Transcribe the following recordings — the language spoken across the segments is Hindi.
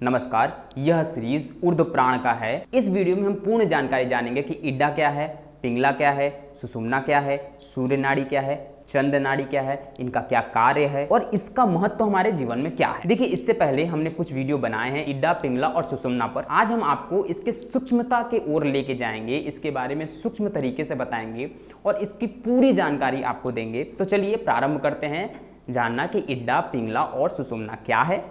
नमस्कार, यह सीरीज ऊर्ध्व प्राण का है। इस वीडियो में हम पूर्ण जानकारी जानेंगे कि इड्डा क्या है, पिंगला क्या है, सुषुम्ना क्या है, सूर्य नाड़ी क्या है, चंद्र नाड़ी क्या है, इनका क्या कार्य है और इसका महत्व हमारे जीवन में क्या है। देखिए, इससे पहले हमने कुछ वीडियो बनाए हैं इड्डा, पिंगला और सुषुम्ना पर। आज हम आपको इसके सूक्ष्मता के ओर लेके जाएंगे, इसके बारे में सूक्ष्म तरीके से बताएंगे और इसकी पूरी जानकारी आपको देंगे। तो चलिए प्रारंभ करते हैं जानना कि इड्डा, पिंगला और सुषुम्ना क्या है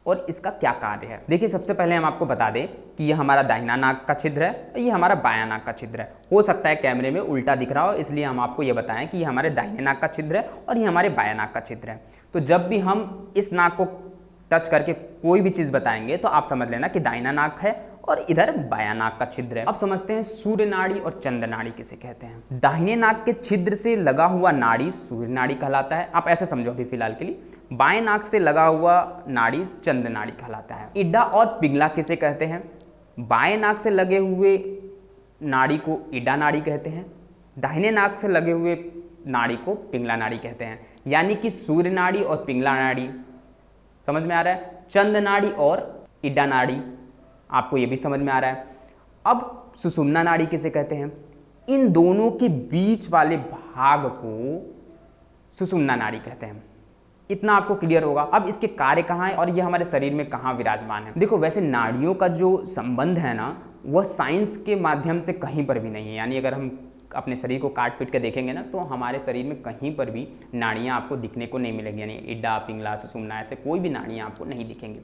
और इसका क्या कार्य है। देखिए, सबसे पहले हम आपको बता दें कि ये हमारा दाहिना नाक का छिद्र है और ये हमारा बायां नाक का छिद्र है। हो सकता है कैमरे में उल्टा दिख रहा हो, इसलिए हम आपको ये बताएं कि ये हमारे दाहिने नाक का छिद्र है और ये हमारे बायां नाक का छिद्र है। तो जब भी हम इस नाक को टच करके कोई भी चीज़ बताएंगे तो आप समझ लेना कि दाहिना नाक है और इधर बायां नाक का छिद्र है। अब समझते हैं सूर्य नाड़ी और चंद्र नाड़ी किसे कहते हैं। दाहिने नाक के छिद्र से लगा हुआ नाड़ी सूर्य नाड़ी कहलाता है। आप ऐसे समझो अभी फिलहाल के लिए। बाएं नाक से लगा हुआ नाड़ी चंद्र नाड़ी कहलाता है। इड्डा और पिंगला किसे कहते हैं। बाएं नाक से लगे हुए नाड़ी को इड्डा नाड़ी कहते हैं, दाहिने नाक से लगे हुए नाड़ी को पिंगला नाड़ी कहते हैं। यानी कि सूर्य नाड़ी और पिंगला नाड़ी समझ में आ रहा है, चंद्र नाड़ी और इड्डा नाड़ी आपको ये भी समझ में आ रहा है। अब सुषुम्ना नाड़ी किसे कहते हैं। इन दोनों के बीच वाले भाग को सुषुम्ना नाड़ी कहते हैं। इतना आपको क्लियर होगा। अब इसके कार्य कहाँ है और ये हमारे शरीर में कहाँ विराजमान है। देखो, वैसे नाड़ियों का जो संबंध है ना, वह साइंस के माध्यम से कहीं पर भी नहीं है। यानी अगर हम अपने शरीर को काट पीट के देखेंगे ना, तो हमारे शरीर में कहीं पर भी नाड़ियाँ आपको दिखने को नहीं मिलेंगी। यानी इड्डा, पिंगला, सुषुम्ना ऐसे कोई भी नाड़ियाँ आपको नहीं दिखेंगी।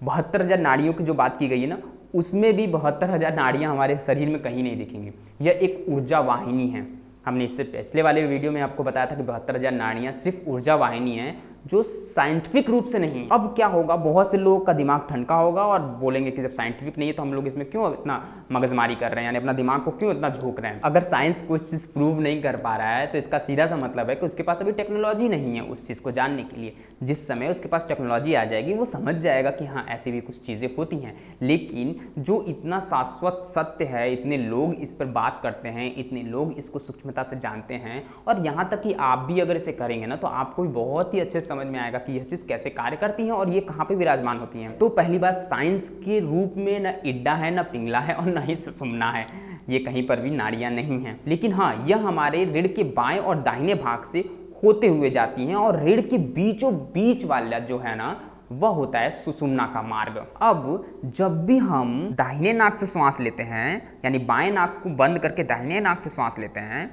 72,000 नाड़ियों की जो बात की गई है ना, उसमें भी 72,000 नाड़ियाँ हमारे शरीर में कहीं नहीं दिखेंगी। यह एक ऊर्जा वाहिनी है। हमने इससे पिछले वाले वीडियो में आपको बताया था कि 72,000 नाड़ियाँ सिर्फ ऊर्जा वाहिनी है, जो साइंटिफिक रूप से नहीं। अब क्या होगा, बहुत से लोगों का दिमाग ठनका होगा और बोलेंगे कि जब साइंटिफिक नहीं है तो हम लोग इसमें क्यों इतना मगजमारी कर रहे हैं, यानी अपना दिमाग को क्यों इतना झोंक रहे हैं। अगर साइंस कुछ चीज़ प्रूव नहीं कर पा रहा है तो इसका सीधा सा मतलब है कि उसके पास अभी टेक्नोलॉजी नहीं है उस चीज़ को जानने के लिए। जिस समय उसके पास टेक्नोलॉजी आ जाएगी वो समझ जाएगा कि हाँ, ऐसी भी कुछ चीज़ें होती हैं। लेकिन जो इतना शाश्वत सत्य है, इतने लोग इस पर बात करते हैं, इतने लोग इसको सूक्ष्मता से जानते हैं और यहाँ तक कि आप भी अगर इसे करेंगे ना तो आपको भी बहुत ही अच्छे समझ में आएगा कि यह चीज़ कैसे कार्य करती है और ये कहाँ पे विराजमान होती हैं। तो पहली बात, साइंस के रूप में न इड्डा है, न पिंगला है और न ही सुषुम्ना है। ये कहीं पर भी नाड़ियाँ नहीं हैं। लेकिन हाँ, यह हमारे रीढ़ के बाएं और दाहिने भाग से होते हुए जाती हैं और रीढ़ के बीचों बीच वाला जो है ना, वह होता है सुषुम्ना का मार्ग। अब जब भी हम दाहिने नाक से श्वास लेते हैं, यानी बाएं नाक को बंद करके दाहिने नाक से श्वास लेते हैं,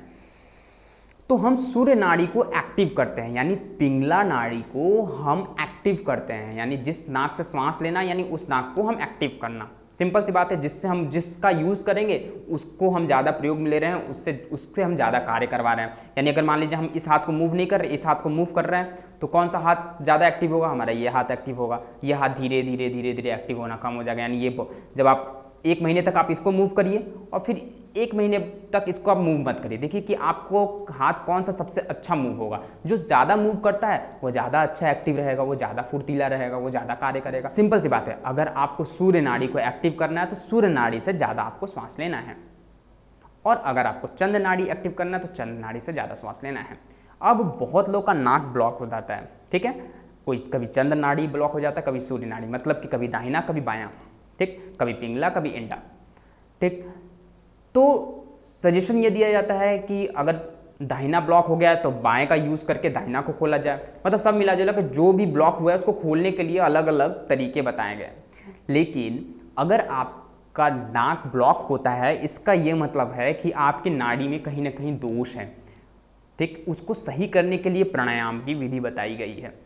तो हम सूर्य नाड़ी को एक्टिव करते हैं, यानी पिंगला नाड़ी को हम एक्टिव करते हैं। यानी जिस नाक से श्वास लेना, यानी उस नाक को हम एक्टिव करना। सिंपल सी बात है, जिसका यूज़ करेंगे उसको हम ज़्यादा प्रयोग में ले रहे हैं, उससे हम ज़्यादा कार्य करवा रहे हैं। यानी अगर मान लीजिए हम इस हाथ को मूव नहीं कर रहे, इस हाथ को मूव कर रहे हैं, तो कौन सा हाथ ज़्यादा एक्टिव होगा, हमारा ये हाथ एक्टिव होगा। ये हाथ धीरे धीरे धीरे धीरे एक्टिव होना कम हो जाएगा। यानी ये जब आप 1 महीने तक आप इसको मूव करिए और फिर 1 महीने तक इसको आप मूव मत करिए, देखिए कि आपको हाथ कौन सा सबसे अच्छा मूव होगा। जो ज़्यादा मूव करता है वो ज़्यादा अच्छा एक्टिव रहेगा, वो ज़्यादा फुर्तीला रहेगा, वो ज़्यादा कार्य करेगा। सिंपल सी बात है, अगर आपको सूर्य नाड़ी को एक्टिव करना है तो सूर्य नाड़ी से ज़्यादा आपको श्वास लेना है, और अगर आपको चंद्र नाड़ी एक्टिव करना है तो चंद्र नाड़ी से ज़्यादा श्वास लेना है। अब बहुत लोग का नाक ब्लॉक हो जाता है, ठीक है। कोई कभी चंद्र नाड़ी ब्लॉक हो जाता है, कभी सूर्य नाड़ी, मतलब कि कभी दाहिना कभी बायां, ठीक, कभी पिंगला कभी इंडा, ठीक। तो सजेशन ये दिया जाता है कि अगर दाहिना ब्लॉक हो गया है तो बाएं का यूज़ करके दाहिना को खोला जाए। मतलब सब मिला जुला के जो भी ब्लॉक हुआ है उसको खोलने के लिए अलग अलग तरीके बताए गए। लेकिन अगर आपका नाक ब्लॉक होता है, इसका ये मतलब है कि आपकी नाड़ी में कहीं ना कहीं दोष है, ठीक। उसको सही करने के लिए प्राणायाम की विधि बताई गई है।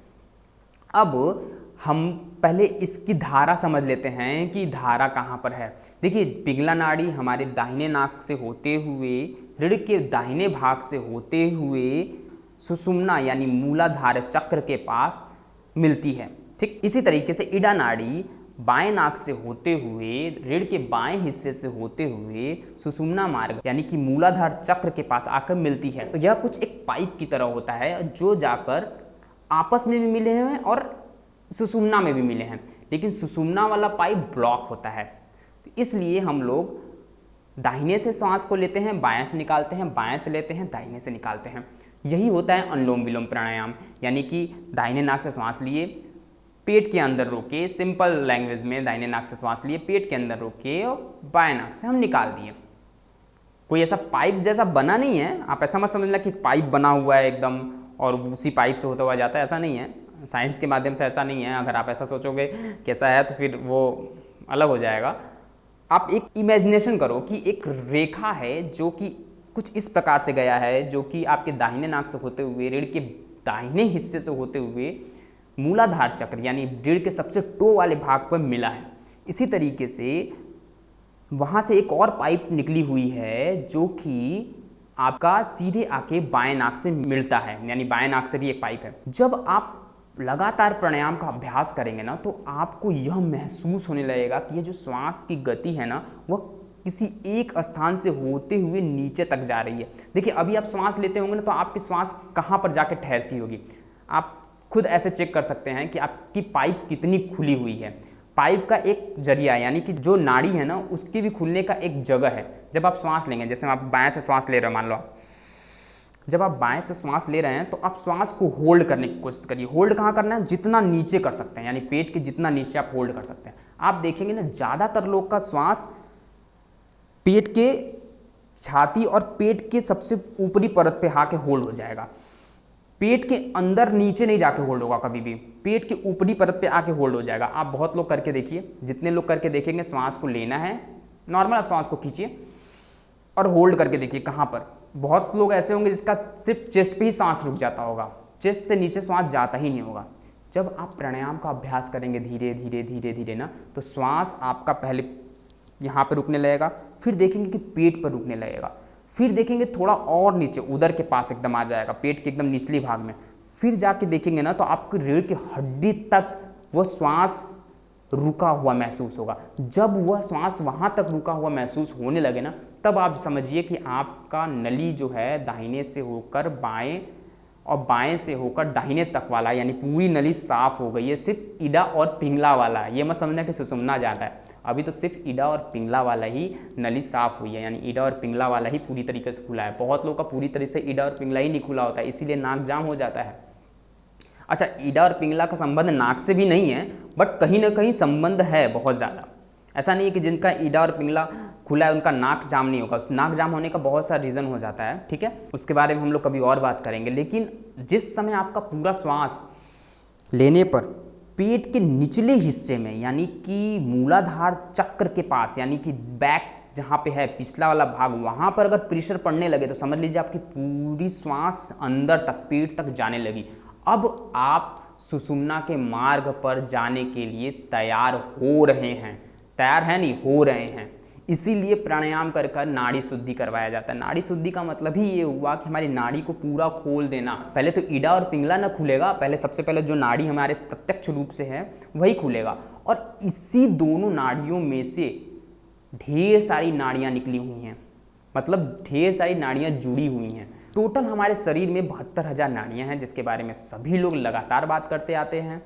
अब हम पहले इसकी धारा समझ लेते हैं कि धारा कहाँ पर है। देखिए, पिंगला नाड़ी हमारे दाहिने नाक से होते हुए रीढ़ के दाहिने भाग से होते हुए सुषुम्ना यानी मूलाधार चक्र के पास मिलती है, ठीक। इसी तरीके से इड्डा नाड़ी बाएं नाक से होते हुए रीढ़ के बाएं हिस्से से होते हुए सुषुम्ना मार्ग यानी कि मूलाधार चक्र के पास आकर मिलती है। तो यह कुछ एक पाइप की तरह होता है जो जाकर आपस में भी मिले हैं और सुषुम्ना में भी मिले हैं, लेकिन सुषुम्ना वाला पाइप ब्लॉक होता है। तो इसलिए हम लोग दाहिने से सांस को लेते हैं, बाएं से निकालते हैं, बाएं से लेते हैं, दाहिने से निकालते हैं। यही होता है अनुलोम विलोम प्राणायाम। यानी कि दाहिने नाक से सांस लिए, पेट के अंदर रोके, सिंपल लैंग्वेज में दाहिने नाक से श्वास लिए, पेट के अंदर रोके और बाएं नाक से हम निकाल दिए। कोई ऐसा पाइप जैसा बना नहीं है, आप ऐसा मत समझना कि पाइप बना हुआ है एकदम और उसी पाइप से होता हुआ जाता है, ऐसा नहीं है। साइंस के माध्यम से ऐसा नहीं है। अगर आप ऐसा सोचोगे कैसा है तो फिर वो अलग हो जाएगा। आप एक इमेजिनेशन करो कि एक रेखा है जो कि कुछ इस प्रकार से गया है, जो कि आपके दाहिने नाक से होते हुए रीढ़ के दाहिने हिस्से से होते हुए मूलाधार चक्र यानी रीढ़ के सबसे टो वाले भाग पर मिला है। इसी तरीके से वहाँ से एक और पाइप निकली हुई है जो कि आपका सीधे आके बाएं नाक से मिलता है, यानी बाएं नाक से भी एक पाइप है। जब आप लगातार प्राणायाम का अभ्यास करेंगे ना तो आपको यह महसूस होने लगेगा कि ये जो श्वास की गति है ना वह किसी एक स्थान से होते हुए नीचे तक जा रही है। देखिए अभी आप श्वास लेते होंगे ना तो आपकी श्वास कहाँ पर जाके ठहरती होगी। आप खुद ऐसे चेक कर सकते हैं कि आपकी पाइप कितनी खुली हुई है। पाइप का एक जरिया यानी कि जो नाड़ी है ना उसकी भी खुलने का एक जगह है। जब आप श्वास लेंगे, जैसे आप बाएं से श्वास ले रहे हो, मान लो जब आप बाएं से श्वास ले रहे हैं तो आप श्वास को होल्ड करने की कोशिश करिए। होल्ड कहाँ करना है? जितना नीचे कर सकते हैं, यानी पेट के जितना नीचे आप होल्ड कर सकते हैं। आप देखेंगे ना ज़्यादातर लोग का श्वास पेट के छाती और पेट के सबसे ऊपरी परत पे आके होल्ड हो जाएगा। पेट के अंदर नीचे नहीं जाके होल्ड होगा कभी भी, पेट के ऊपरी परत पे आके होल्ड हो जाएगा। आप बहुत लोग करके देखिए, जितने लोग करके देखेंगे श्वास को लेना है नॉर्मल, आप श्वास को खींचिए और होल्ड करके देखिए कहाँ पर। बहुत लोग ऐसे होंगे जिसका सिर्फ चेस्ट पे ही सांस रुक जाता होगा, चेस्ट से नीचे श्वास जाता ही नहीं होगा। जब आप प्राणायाम का अभ्यास करेंगे धीरे धीरे धीरे धीरे ना तो श्वास आपका पहले यहाँ पर रुकने लगेगा, फिर देखेंगे कि पेट पर रुकने लगेगा, फिर देखेंगे थोड़ा और नीचे उदर के पास एकदम आ जाएगा, पेट के एकदम निचली भाग में, फिर जाके देखेंगे ना तो आपकी रीढ़ की हड्डी तक वह श्वास रुका हुआ महसूस होगा। जब वह श्वास वहाँ तक रुका हुआ महसूस होने लगे ना तब आप समझिए कि आपका नली जो है दाहिने से होकर बाएं और बाएं से होकर दाहिने तक वाला यानी पूरी नली साफ हो गई है। सिर्फ इडा और पिंगला वाला है, ये मत समझना कि सुषुम्ना ज़्यादा है, अभी तो सिर्फ इडा और पिंगला वाला ही नली साफ हुई है, यानी इडा और पिंगला वाला ही पूरी तरीके से खुला है। बहुत लोगों का पूरी तरह से इडा और पिंगला ही नहीं खुला होता है, इसीलिए नाक जाम हो जाता है। अच्छा, इडा और पिंगला का संबंध नाक से भी नहीं है, बट कहीं ना कहीं संबंध है बहुत ज़्यादा। ऐसा नहीं है कि जिनका इडा और पिंगला खुला है उनका नाक जाम नहीं होगा, उस नाक जाम होने का बहुत सा रीज़न हो जाता है, ठीक है, उसके बारे में हम लोग कभी और बात करेंगे। लेकिन जिस समय आपका पूरा श्वास लेने पर पेट के निचले हिस्से में यानी कि मूलाधार चक्र के पास यानी कि बैक जहाँ पे है पिछला वाला भाग, वहाँ पर अगर प्रेशर पड़ने लगे तो समझ लीजिए आपकी पूरी श्वास अंदर तक पेट तक जाने लगी। अब आप सुषुम्ना के मार्ग पर जाने के लिए तैयार हो रहे हैं, तैयार है नहीं, हो रहे हैं। इसीलिए प्राणायाम कर कर नाड़ी शुद्धि करवाया जाता है। नाड़ी शुद्धि का मतलब ही ये हुआ कि हमारी नाड़ी को पूरा खोल देना। पहले तो इडा और पिंगला ना खुलेगा, पहले सबसे पहले जो नाड़ी हमारे प्रत्यक्ष रूप से है वही खुलेगा, और इसी दोनों नाड़ियों में से ढेर सारी नाड़ियाँ निकली हुई हैं, मतलब ढेर सारी नाड़ियाँ जुड़ी हुई हैं। टोटल हमारे शरीर में 72,000 नाड़ियाँ हैं, जिसके बारे में सभी लोग लगातार बात करते आते हैं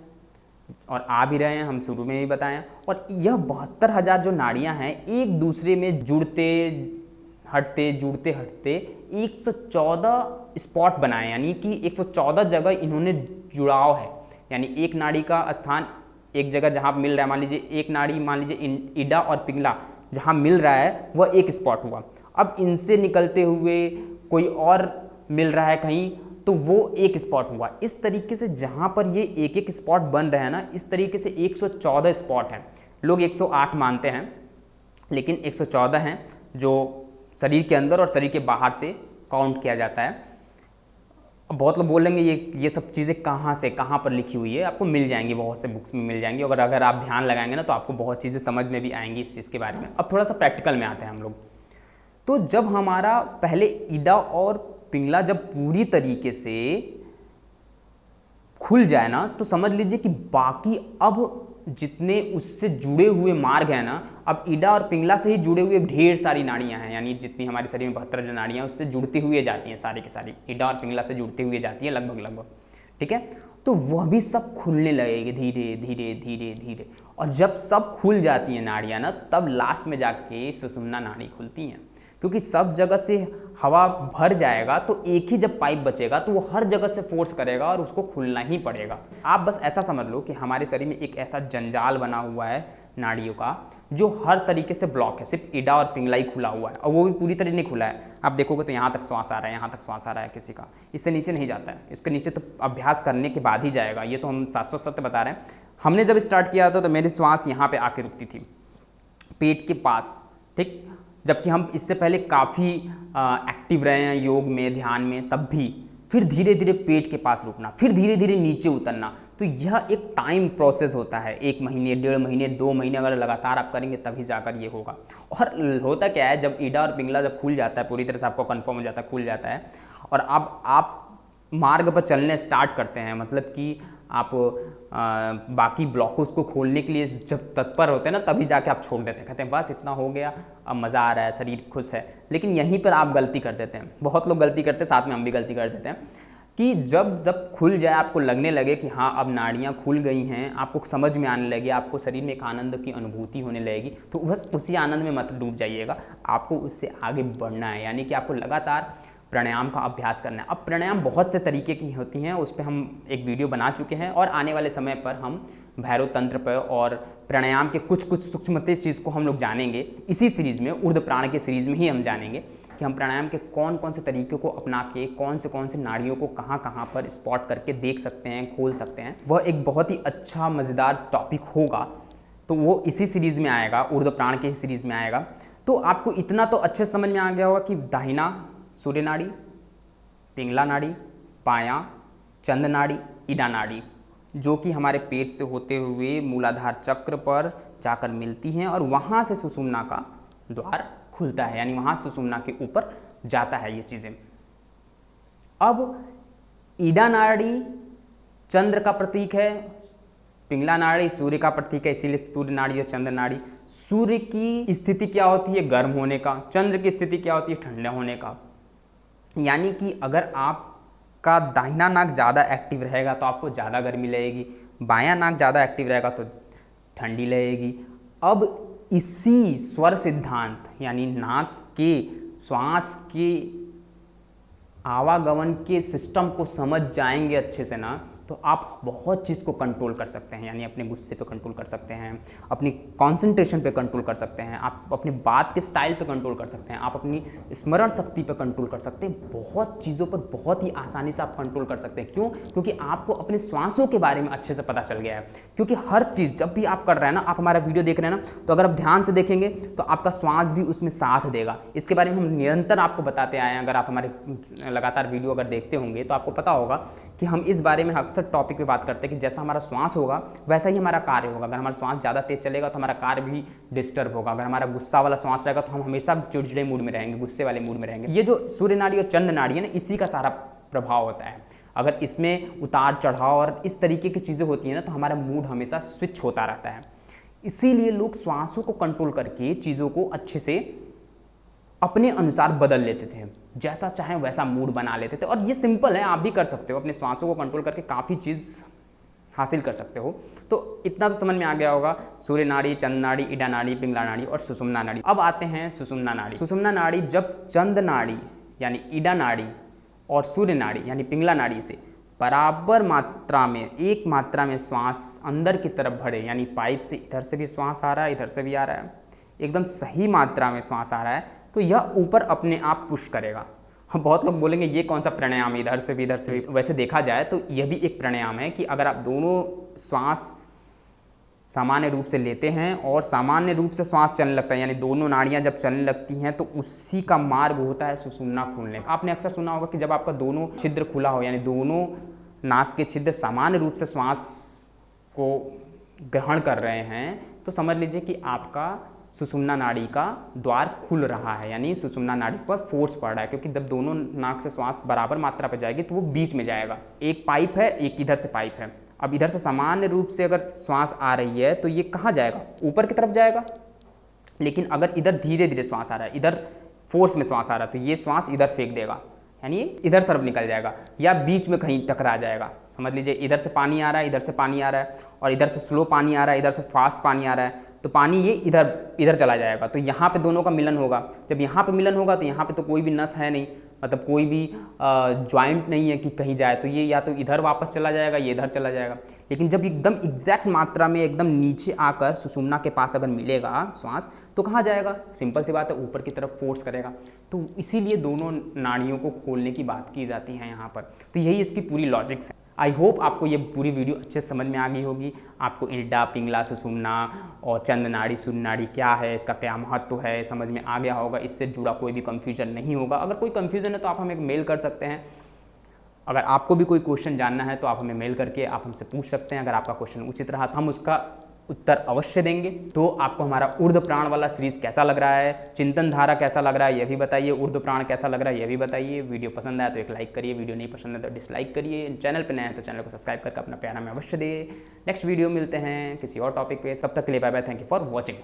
और आ भी रहे हैं, हम शुरू में ही बताएं। और यह 72,000 जो नाड़ियां हैं एक दूसरे में जुड़ते हटते 114 स्पॉट बनाए, यानी कि 114 जगह इन्होंने जुड़ाव है। यानी एक नाड़ी का स्थान एक जगह जहां मिल रहा है, मान लीजिए एक नाड़ी, मान लीजिए इडा और पिंगला जहां मिल रहा है वह एक स्पॉट हुआ। अब इनसे निकलते हुए कोई और मिल रहा है कहीं तो वो एक स्पॉट हुआ। इस तरीके से जहाँ पर ये एक एक स्पॉट बन रहे हैं ना, इस तरीके से 114 स्पॉट हैं। लोग 108 मानते हैं लेकिन 114 हैं जो शरीर के अंदर और शरीर के बाहर से काउंट किया जाता है। अब बहुत लोग बोलेंगे ये सब चीज़ें कहाँ से कहाँ पर लिखी हुई है, आपको मिल जाएंगी, बहुत से बुक्स में मिल जाएंगी। अगर आप ध्यान लगाएंगे ना तो आपको बहुत चीज़ें समझ में भी आएंगी इस चीज़ के बारे में। अब थोड़ा सा प्रैक्टिकल में आते हैं हम लोग। तो जब हमारा पहले इडा और पिंगला जब पूरी तरीके से खुल जाए ना तो समझ लीजिए कि बाकी अब जितने उससे जुड़े हुए मार्ग हैं ना, अब इडा और पिंगला से ही जुड़े हुए ढेर सारी नाड़ियां हैं, यानी जितनी हमारे शरीर में 72 जो नाड़ियां उससे जुड़ती हुई जाती हैं, सारी की सारी इडा और पिंगला से जुड़ती हुई जाती हैं लगभग, ठीक है। तो वह भी सब खुलने लगेगी धीरे धीरे धीरे धीरे, और जब सब खुल जाती हैं नाड़ियां ना तब लास्ट में जाके सुषुम्ना नाड़ी खुलती हैं। क्योंकि सब जगह से हवा भर जाएगा तो एक ही जब पाइप बचेगा तो वो हर जगह से फोर्स करेगा और उसको खुलना ही पड़ेगा। आप बस ऐसा समझ लो कि हमारे शरीर में एक ऐसा जंजाल बना हुआ है नाड़ियों का जो हर तरीके से ब्लॉक है, सिर्फ इडा और पिंगला ही खुला हुआ है, और वो भी पूरी तरह नहीं खुला है। आप देखोगे तो यहाँ तक श्वास आ रहा है, यहाँ तक श्वास आ रहा है किसी का, इससे नीचे नहीं जाता है। इसके नीचे तो अभ्यास करने के बाद ही जाएगा, ये तो हम शाश्वत सत्य बता रहे हैं। हमने जब स्टार्ट किया था तो मेरी श्वास यहाँ पे आके रुकती थी, पेट के पास, ठीक। जबकि हम इससे पहले काफ़ी एक्टिव रहे हैं योग में, ध्यान में, तब भी फिर धीरे धीरे पेट के पास रुकना, फिर धीरे धीरे नीचे उतरना। तो यह एक टाइम प्रोसेस होता है, 1 महीने, 1.5 महीने, 2 महीने अगर लगातार आप करेंगे तभी जाकर ये होगा। और होता क्या है, जब ईडा और पिंगला जब खुल जाता है, पूरी तरह से आपको कंफर्म हो जाता है, खुल जाता है, और अब आप मार्ग पर चलने स्टार्ट करते हैं, मतलब कि आप बाकी ब्लॉकों को खोलने के लिए जब तत्पर होते हैं ना, तभी जाके आप छोड़ देते हैं, कहते हैं बस इतना हो गया, अब मज़ा आ रहा है, शरीर खुश है। लेकिन यहीं पर आप गलती कर देते हैं, बहुत लोग गलती करते हैं, साथ में हम भी गलती कर देते हैं, कि जब खुल जाए, आपको लगने लगे कि हाँ अब नाड़ियाँ खुल गई हैं, आपको समझ में आने लगे, आपको शरीर में एक आनंद की अनुभूति होने लगेगी, तो बस उसी आनंद में मत डूब जाइएगा, आपको उससे आगे बढ़ना है। यानी कि आपको लगातार प्राणायाम का अभ्यास करना है। अब प्राणायाम बहुत से तरीके की होती हैं, उस पर हम एक वीडियो बना चुके हैं, और आने वाले समय पर हम भैरव तंत्र पर और प्राणायाम के कुछ सूक्ष्मते चीज़ को हम लोग जानेंगे। इसी सीरीज़ में, ऊर्ध्व प्राण के सीरीज़ में ही हम जानेंगे कि हम प्राणायाम के कौन कौन से तरीकों को अपना के कौन से नाड़ियों को कहाँ कहाँ पर स्पॉट करके देख सकते हैं, खोल सकते हैं। वह एक बहुत ही अच्छा मज़ेदार टॉपिक होगा, तो वो इसी सीरीज़ में आएगा, ऊर्ध्व प्राण के सीरीज़ में आएगा। तो आपको इतना तो अच्छे समझ में आ गया होगा कि दाहिना सूर्य नाड़ी, पिंगला नाड़ी, बायां चंद्र नाड़ी, ईडा नाड़ी, जो कि हमारे पेट से होते हुए मूलाधार चक्र पर जाकर मिलती हैं और वहाँ से सुषुम्ना का द्वार खुलता है, यानी वहाँ सुषुम्ना के ऊपर जाता है ये चीज़ें। अब ईडा नाड़ी चंद्र का प्रतीक है, पिंगला नाड़ी सूर्य का प्रतीक है, इसीलिए सूर्य नाड़ी और चंद्र नाड़ी। सूर्य की स्थिति क्या होती है? गर्म होने का। चंद्र की स्थिति क्या होती है? ठंडा होने का। यानी कि अगर आपका दाहिना नाक ज़्यादा एक्टिव रहेगा तो आपको ज़्यादा गर्मी लगेगी, बायां नाक ज़्यादा एक्टिव रहेगा तो ठंडी लगेगी। अब इसी स्वर सिद्धांत यानी नाक के श्वास के आवागमन के सिस्टम को समझ जाएंगे अच्छे से ना, तो आप बहुत चीज़ को कंट्रोल कर सकते हैं। यानी अपने गुस्से पे कंट्रोल कर सकते हैं, अपनी कंसंट्रेशन पे कंट्रोल कर सकते हैं, आप अपनी बात के स्टाइल पे कंट्रोल कर सकते हैं, आप अपनी स्मरण शक्ति पे कंट्रोल कर सकते हैं। बहुत चीज़ों पर बहुत ही आसानी से आप कंट्रोल कर सकते हैं। क्यों? क्योंकि आपको अपने श्वासों के बारे में अच्छे से पता चल गया है। क्योंकि हर चीज़ जब भी आप कर रहे हैं ना, आप हमारा वीडियो देख रहे हैं ना, तो अगर आप ध्यान से देखेंगे तो आपका श्वास भी उसमें साथ देगा। इसके बारे में हम निरंतर आपको बताते आए हैं। अगर आप हमारे लगातार वीडियो अगर देखते होंगे तो आपको पता होगा कि हम इस बारे में अक्सर टॉपिक पे बात करते हैं कि जैसा हमारा श्वास होगा वैसा ही हमारा कार्य होगा। अगर हमारा श्वास ज़्यादा तेज चलेगा तो हमारा कार्य भी डिस्टर्ब होगा। अगर हमारा गुस्सा वाला श्वास रहेगा तो हम हमेशा चिड़चिड़े मूड में रहेंगे, गुस्से वाले मूड में रहेंगे। ये जो सूर्य नाड़ी और चंद्र नाड़ी है ना, इसी का सारा प्रभाव होता है। अगर इसमें उतार चढ़ाव और इस तरीके की चीज़ें होती हैं ना, तो हमारा मूड हमेशा स्विच होता रहता है। इसीलिए लोग श्वासों को कंट्रोल करके चीज़ों को अच्छे से अपने अनुसार बदल लेते थे, जैसा चाहे वैसा मूड बना लेते थे। और ये सिंपल है, आप भी कर सकते हो। अपने श्वासों को कंट्रोल करके काफ़ी चीज़ हासिल कर सकते हो। तो इतना तो समझ में आ गया होगा, सूर्य नाड़ी, चंद्र नाड़ी, ईडा नाड़ी, पिंगला नाड़ी और सुषुम्ना नाड़ी। अब आते हैं सुषुम्ना नाड़ी। सुषुम्ना नाड़ी जब चंद्र नाड़ी यानी ईडा नाड़ी और सूर्य नाड़ी यानी पिंगला नाड़ी से बराबर मात्रा में, एक मात्रा में श्वास अंदर की तरफ भरे, यानी पाइप से इधर से भी श्वास आ रहा है, इधर से भी आ रहा है, एकदम सही मात्रा में श्वास आ रहा है, तो यह ऊपर अपने आप पुश करेगा। हम बहुत लोग बोलेंगे ये कौन सा प्राणायाम है, इधर से भी इधर से भी। वैसे देखा जाए तो यह भी एक प्राणायाम है कि अगर आप दोनों श्वास सामान्य रूप से लेते हैं और सामान्य रूप से श्वास चलने लगता है, यानी दोनों नाड़ियां जब चलने लगती हैं तो उसी का मार्ग होता है सुषुम्ना खुलने का। आपने अक्सर सुना होगा कि जब आपका दोनों छिद्र खुला हो, यानी दोनों नाक के छिद्र सामान्य रूप से श्वास को ग्रहण कर रहे हैं, तो समझ लीजिए कि आपका सुषुम्ना नाड़ी का द्वार खुल रहा है, यानी सुषुम्ना नाड़ी पर फोर्स पड़ रहा है। क्योंकि जब दोनों नाक से श्वास बराबर मात्रा पर जाएगी तो वो बीच में जाएगा। एक पाइप है, एक इधर से पाइप है। अब इधर से सामान्य रूप से अगर श्वास आ रही है तो ये कहाँ जाएगा? ऊपर की तरफ जाएगा। लेकिन अगर इधर धीरे धीरे श्वास आ रहा है, इधर फोर्स में श्वास आ रहा है, तो ये श्वास इधर फेंक देगा, यानी इधर तरफ निकल जाएगा या बीच में कहीं टकरा जाएगा। समझ लीजिए इधर से पानी आ रहा है, इधर से पानी आ रहा है, और इधर से स्लो पानी आ रहा है, इधर से फास्ट पानी आ रहा है, तो पानी ये इधर इधर चला जाएगा, तो यहाँ पे दोनों का मिलन होगा। जब यहाँ पे मिलन होगा तो यहाँ पे तो कोई भी नस है नहीं, मतलब कोई भी जॉइंट नहीं है कि कहीं जाए, तो ये या तो इधर वापस चला जाएगा, ये इधर चला जाएगा। लेकिन जब एकदम एग्जैक्ट मात्रा में एकदम नीचे आकर सुषुम्ना के पास अगर मिलेगा श्वास, तो कहाँ जाएगा? सिंपल सी बात है, ऊपर की तरफ फोर्स करेगा। तो इसीलिए दोनों नाड़ियों को खोलने की बात की जाती है यहाँ पर। तो यही इसकी पूरी लॉजिक्स है। आई होप आपको ये पूरी वीडियो अच्छे से समझ में आ गई होगी। आपको इड्डा, पिंगला, सुषुम्ना और चंद्र नाड़ी, सूर्य नाड़ी क्या है, इसका क्या महत्व है, समझ में आ गया होगा। इससे जुड़ा कोई भी कन्फ्यूजन नहीं होगा। अगर कोई कन्फ्यूजन है तो आप हमें मेल कर सकते हैं। अगर आपको भी कोई क्वेश्चन जानना है तो आप हमें मेल करके आप हमसे पूछ सकते हैं। अगर आपका क्वेश्चन उचित रहा तो हम उसका उत्तर अवश्य देंगे। तो आपको हमारा ऊर्ध्व प्राण वाला सीरीज कैसा लग रहा है, चिंतन धारा कैसा लग रहा है ये भी बताइए, ऊर्ध्व प्राण कैसा लग रहा है ये भी बताइए। वीडियो पसंद आया तो एक लाइक करिए, वीडियो नहीं पसंद है तो डिसलाइक करिए। चैनल पर नए हैं तो चैनल को सब्सक्राइब करके अपना प्यार हमें अवश्य दे। नेक्स्ट वीडियो मिलते हैं किसी और टॉपिक पे, तब तक के लिए bye bye, thank you for watching.